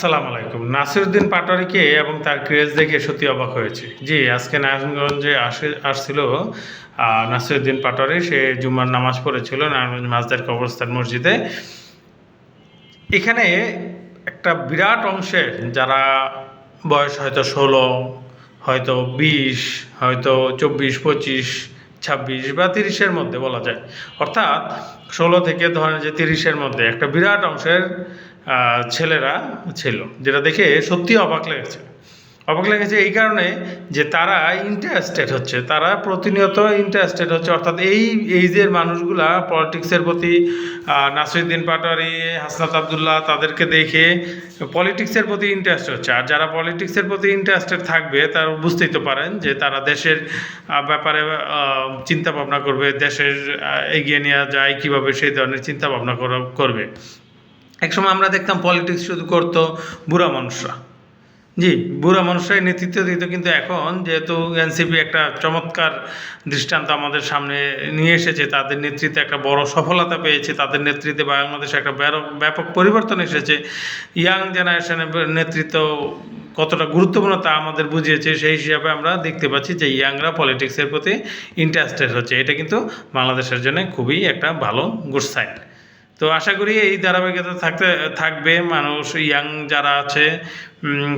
আসসালামু আলাইকুম। নাসিরউদ্দিন পাটোয়ারিকে এবং তার ক্রেজ দেখে সত্যি অবাক হয়েছি। জি, আজকে নারায়ণগঞ্জে আসছিল নাসিরউদ্দিন পাটোয়ারি। সে জুম্মার নামাজ পড়েছিল নারায়ণগঞ্জ মাঝদার কবরস্থান মসজিদে। এখানে একটা বিরাট অংশের যারা বয়স হয়তো ১৬, হয়তো ২০, হয়তো ২৪, ২৫, ২৬ বা ৩০-এর মধ্যে বলা যায়, অর্থাৎ ১৬ থেকে ধরেন যে ৩০-এর মধ্যে একটা বিরাট অংশের ছেলেরা ছিল, যেটা দেখে সত্যি অবাক লেগেছে এই কারণে যে তারা ইন্টারেস্টেড হচ্ছে, তারা প্রতিনিয়ত ইন্টারেস্টেড হচ্ছে, অর্থাৎ এই এইজের মানুষগুলা পলিটিক্সের প্রতি, নাসিরউদ্দিন পাটোয়ারি, হাসনাত আবদুল্লাহ, তাদেরকে দেখে পলিটিক্সের প্রতি ইন্টারেস্ট হচ্ছে। আর যারা পলিটিক্সের প্রতি ইন্টারেস্টেড থাকবে তারা বুঝতেই তো পারেন যে তারা দেশের ব্যাপারে চিন্তা ভাবনা করবে, দেশের এগিয়ে নেওয়া যায় কীভাবে, সেই ধরনের চিন্তা ভাবনা করবে। একসময় আমরা দেখতাম পলিটিক্স শুধু করতো বুড়া মানুষরা। জি, বুড়া মানুষরাই নেতৃত্ব দিত, কিন্তু এখন যেহেতু এনসিপি একটা চমৎকার দৃষ্টান্ত আমাদের সামনে নিয়ে এসেছে, তাদের নেতৃত্বে একটা বড় সফলতা পেয়েছে, তাদের নেতৃত্বে বাংলাদেশে একটা ব্যাপক পরিবর্তন এসেছে। ইয়াং জেনারেশনের নেতৃত্ব কতটা গুরুত্বপূর্ণ তা আমাদের বুঝিয়েছে। সেই হিসাবে আমরা দেখতে পাচ্ছি যে ইয়াংরা পলিটিক্সের প্রতি ইন্টারেস্টেড হচ্ছে। এটা কিন্তু বাংলাদেশের জন্য খুবই একটা ভালো গুড সাইন। তো আশা করি এই ধারাবাহিকতা থাকবে। মানুষ ইয়াং যারা আছে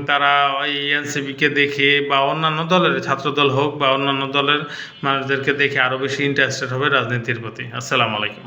তারা এই এনসিপিকে দেখে বা অন্যান্য দলের, ছাত্রদল হোক বা অন্যান্য দলের মানুষদেরকে দেখে আরও বেশি ইন্টারেস্টেড হবে রাজনীতির প্রতি। আসসালামু আলাইকুম।